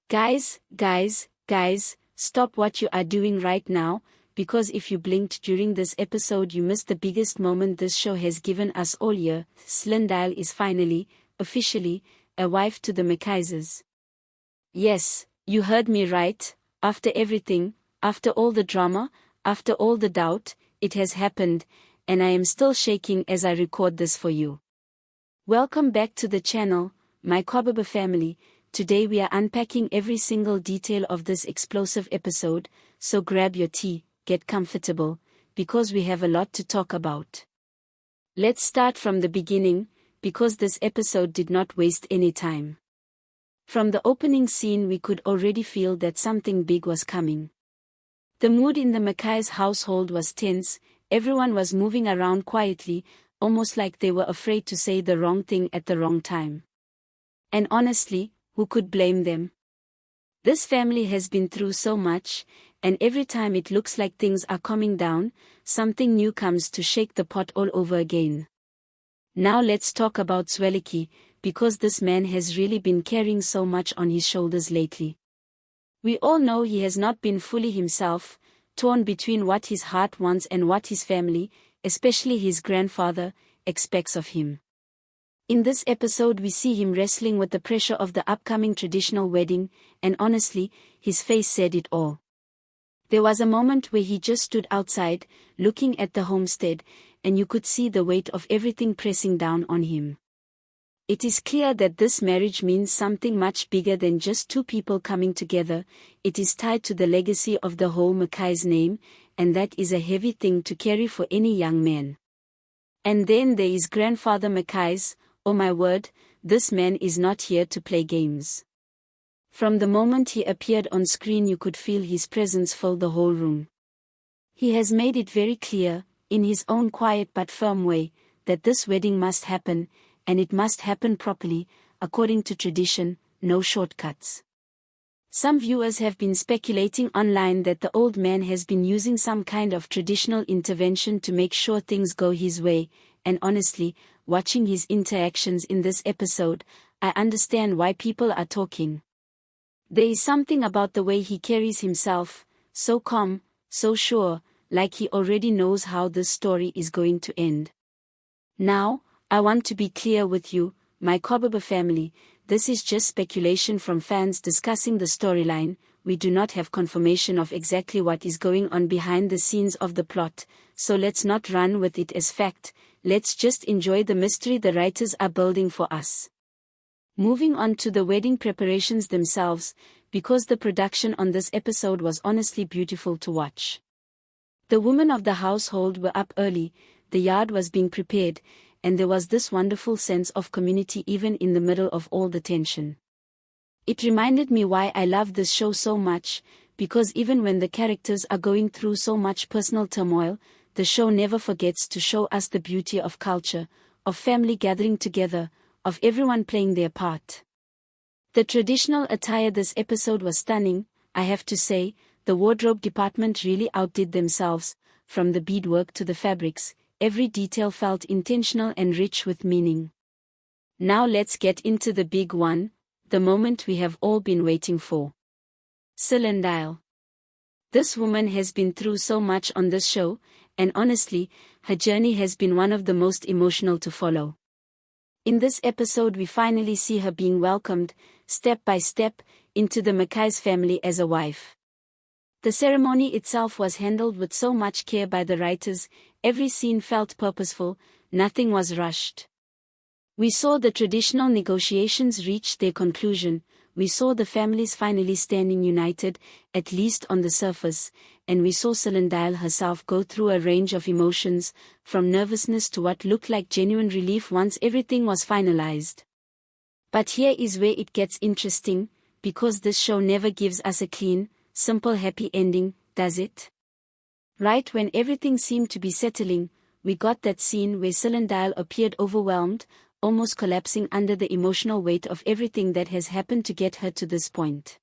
Guys, stop what you are doing right now, because if you blinked during this episode you missed the biggest moment this show has given us all year. Slindile is finally, officially, a wife to the Mkhizes. Yes, you heard me right, after everything, after all the drama, after all the doubt, it has happened, and I am still shaking as I record this for you. Welcome back to the channel, my Kwababa family. Today we are unpacking every single detail of this explosive episode, so grab your tea, get comfortable, because we have a lot to talk about. Let's start from the beginning, because this episode did not waste any time. From the opening scene we could already feel that something big was coming. The mood in the Mkhize household was tense, everyone was moving around quietly, almost like they were afraid to say the wrong thing at the wrong time. And honestly, who could blame them? This family has been through so much, and every time it looks like things are calming down, something new comes to shake the pot all over again. Now let's talk about Zwelithini, because this man has really been carrying so much on his shoulders lately. We all know he has not been fully himself, torn between what his heart wants and what his family, especially his grandfather, expects of him. In this episode we see him wrestling with the pressure of the upcoming traditional wedding, and honestly, his face said it all. There was a moment where he just stood outside, looking at the homestead, and you could see the weight of everything pressing down on him. It is clear that this marriage means something much bigger than just two people coming together. It is tied to the legacy of the whole Mkhize name, and that is a heavy thing to carry for any young man. And then there is Grandfather Mkhize. Oh my word, this man is not here to play games. From the moment he appeared on screen you could feel his presence fill the whole room. He has made it very clear, in his own quiet but firm way, that this wedding must happen, and it must happen properly, according to tradition, no shortcuts. Some viewers have been speculating online that the old man has been using some kind of traditional intervention to make sure things go his way, and honestly, watching his interactions in this episode, I understand why people are talking. There is something about the way he carries himself, so calm, so sure, like he already knows how this story is going to end. Now, I want to be clear with you, my Kwababa family, this is just speculation from fans discussing the storyline. We do not have confirmation of exactly what is going on behind the scenes of the plot, so let's not run with it as fact. Let's just enjoy the mystery the writers are building for us. Moving on to the wedding preparations themselves, because the production on this episode was honestly beautiful to watch. The women of the household were up early, the yard was being prepared, and there was this wonderful sense of community even in the middle of all the tension. It reminded me why I love this show so much, because even when the characters are going through so much personal turmoil, the show never forgets to show us the beauty of culture, of family gathering together, of everyone playing their part. The traditional attire this episode was stunning, I have to say. The wardrobe department really outdid themselves, from the beadwork to the fabrics, every detail felt intentional and rich with meaning. Now let's get into the big one, the moment we have all been waiting for. Slindile. This woman has been through so much on this show, and honestly, her journey has been one of the most emotional to follow. In this episode we finally see her being welcomed, step by step, into the Mkhize family as a wife. The ceremony itself was handled with so much care by the writers, every scene felt purposeful, nothing was rushed. We saw the traditional negotiations reach their conclusion, we saw the families finally standing united, at least on the surface, and we saw Slindile herself go through a range of emotions, from nervousness to what looked like genuine relief once everything was finalized. But here is where it gets interesting, because this show never gives us a clean, simple happy ending, does it? Right when everything seemed to be settling, we got that scene where Slindile appeared overwhelmed, almost collapsing under the emotional weight of everything that has happened to get her to this point.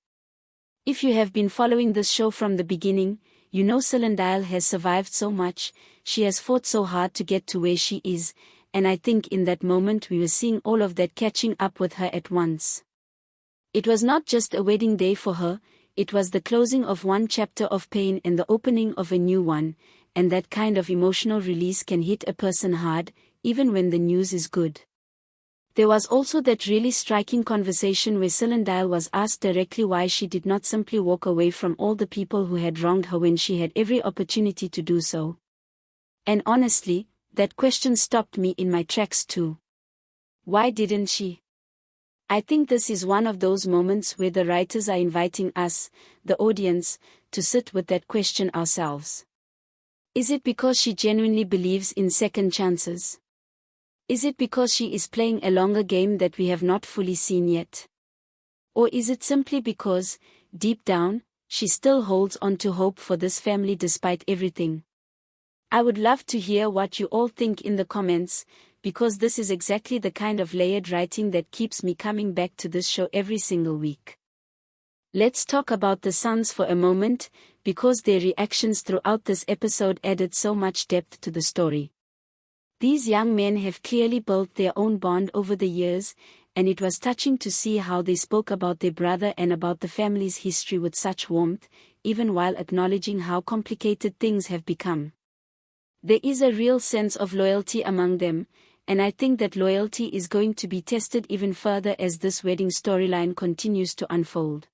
If you have been following this show from the beginning, you know Slindile has survived so much, she has fought so hard to get to where she is, and I think in that moment we were seeing all of that catching up with her at once. It was not just a wedding day for her, it was the closing of one chapter of pain and the opening of a new one, and that kind of emotional release can hit a person hard, even when the news is good. There was also that really striking conversation where Slindile was asked directly why she did not simply walk away from all the people who had wronged her when she had every opportunity to do so. And honestly, that question stopped me in my tracks too. Why didn't she? I think this is one of those moments where the writers are inviting us, the audience, to sit with that question ourselves. Is it because she genuinely believes in second chances? Is it because she is playing a longer game that we have not fully seen yet? Or is it simply because, deep down, she still holds on to hope for this family despite everything? I would love to hear what you all think in the comments, because this is exactly the kind of layered writing that keeps me coming back to this show every single week. Let's talk about the sons for a moment, because their reactions throughout this episode added so much depth to the story. These young men have clearly built their own bond over the years, and it was touching to see how they spoke about their brother and about the family's history with such warmth, even while acknowledging how complicated things have become. There is a real sense of loyalty among them, and I think that loyalty is going to be tested even further as this wedding storyline continues to unfold.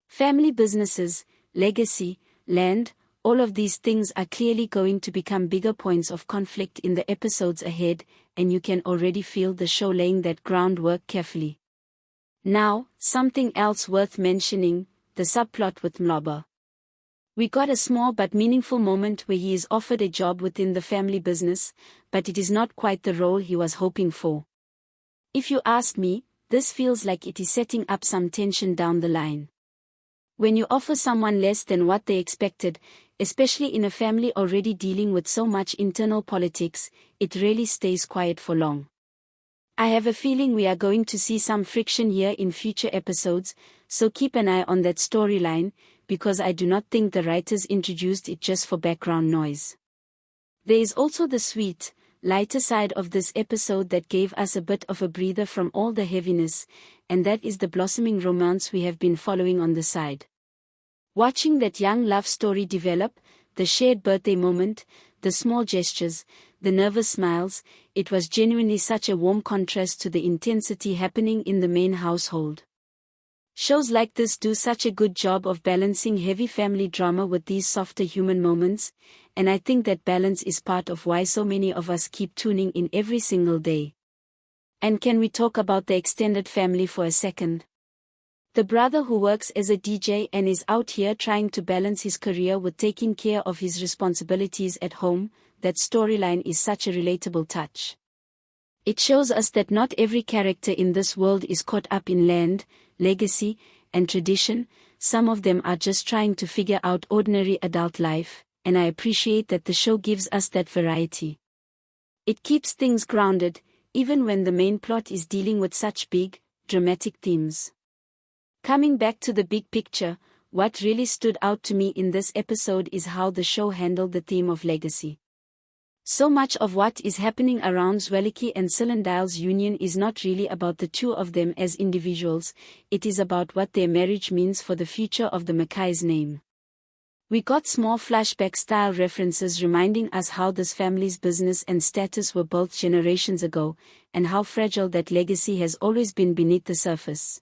Family businesses, legacy, land, all of these things are clearly going to become bigger points of conflict in the episodes ahead, and you can already feel the show laying that groundwork carefully. Now, something else worth mentioning, the subplot with Mkhize. We got a small but meaningful moment where he is offered a job within the family business, but it is not quite the role he was hoping for. If you ask me, this feels like it is setting up some tension down the line. When you offer someone less than what they expected, especially in a family already dealing with so much internal politics, it rarely stays quiet for long. I have a feeling we are going to see some friction here in future episodes, so keep an eye on that storyline, because I do not think the writers introduced it just for background noise. There is also the sweet, lighter side of this episode that gave us a bit of a breather from all the heaviness, and that is the blossoming romance we have been following on the side. Watching that young love story develop, the shared birthday moment, the small gestures, the nervous smiles, it was genuinely such a warm contrast to the intensity happening in the main household. Shows like this do such a good job of balancing heavy family drama with these softer human moments, and I think that balance is part of why so many of us keep tuning in every single day. And can we talk about the extended family for a second? The brother who works as a DJ and is out here trying to balance his career with taking care of his responsibilities at home, that storyline is such a relatable touch. It shows us that not every character in this world is caught up in land, legacy, and tradition. Some of them are just trying to figure out ordinary adult life, and I appreciate that the show gives us that variety. It keeps things grounded, even when the main plot is dealing with such big, dramatic themes. Coming back to the big picture, what really stood out to me in this episode is how the show handled the theme of legacy. So much of what is happening around Zwelithini and Slindile's union is not really about the two of them as individuals, it is about what their marriage means for the future of the Mkhize name. We got small flashback-style references reminding us how this family's business and status were built generations ago, and how fragile that legacy has always been beneath the surface.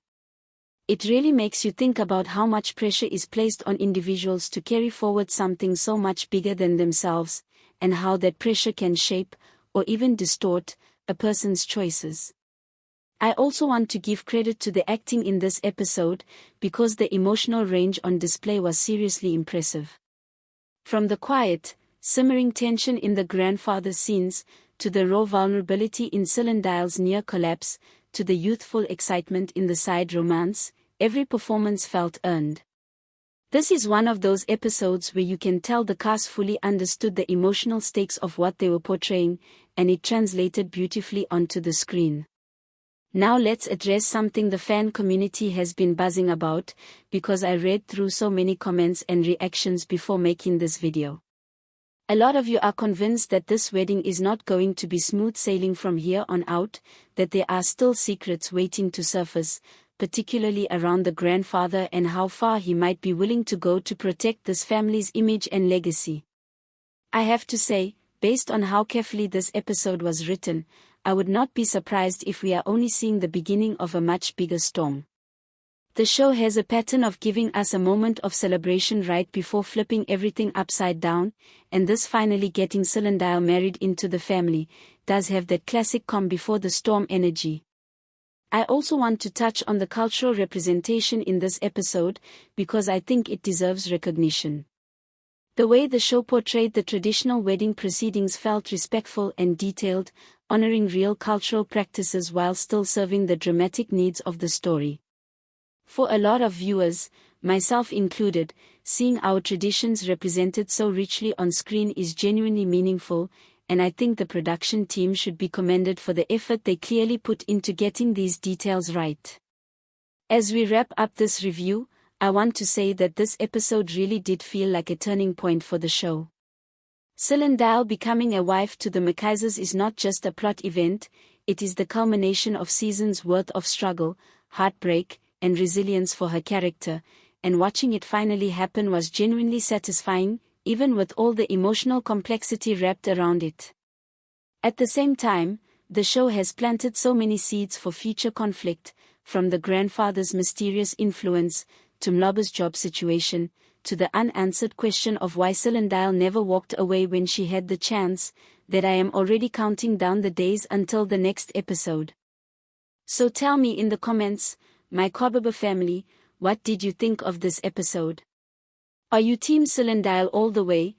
It really makes you think about how much pressure is placed on individuals to carry forward something so much bigger than themselves, and how that pressure can shape, or even distort, a person's choices. I also want to give credit to the acting in this episode, because the emotional range on display was seriously impressive. From the quiet, simmering tension in the grandfather scenes, to the raw vulnerability in Slindile's near collapse, to the youthful excitement in the side romance, every performance felt earned. This is one of those episodes where you can tell the cast fully understood the emotional stakes of what they were portraying, and it translated beautifully onto the screen. Now let's address something the fan community has been buzzing about, because I read through so many comments and reactions before making this video. A lot of you are convinced that this wedding is not going to be smooth sailing from here on out, that there are still secrets waiting to surface, particularly around the grandfather and how far he might be willing to go to protect this family's image and legacy. I have to say, based on how carefully this episode was written, I would not be surprised if we are only seeing the beginning of a much bigger storm. The show has a pattern of giving us a moment of celebration right before flipping everything upside down, and this finally getting Slindile married into the family does have that classic calm before the storm energy. I also want to touch on the cultural representation in this episode, because I think it deserves recognition. The way the show portrayed the traditional wedding proceedings felt respectful and detailed, honoring real cultural practices while still serving the dramatic needs of the story. For a lot of viewers, myself included, seeing our traditions represented so richly on screen is genuinely meaningful, and I think the production team should be commended for the effort they clearly put into getting these details right. As we wrap up this review, I want to say that this episode really did feel like a turning point for the show. Slindile becoming a wife to the Mkhizes is not just a plot event, it is the culmination of seasons worth of struggle, heartbreak, and resilience for her character, and watching it finally happen was genuinely satisfying, even with all the emotional complexity wrapped around it. At the same time, the show has planted so many seeds for future conflict, from the grandfather's mysterious influence, to Mlobo's job situation, to the unanswered question of why Slindile never walked away when she had the chance, that I am already counting down the days until the next episode. So tell me in the comments, my Kwababa family, what did you think of this episode? Are you Team Slindile all the way?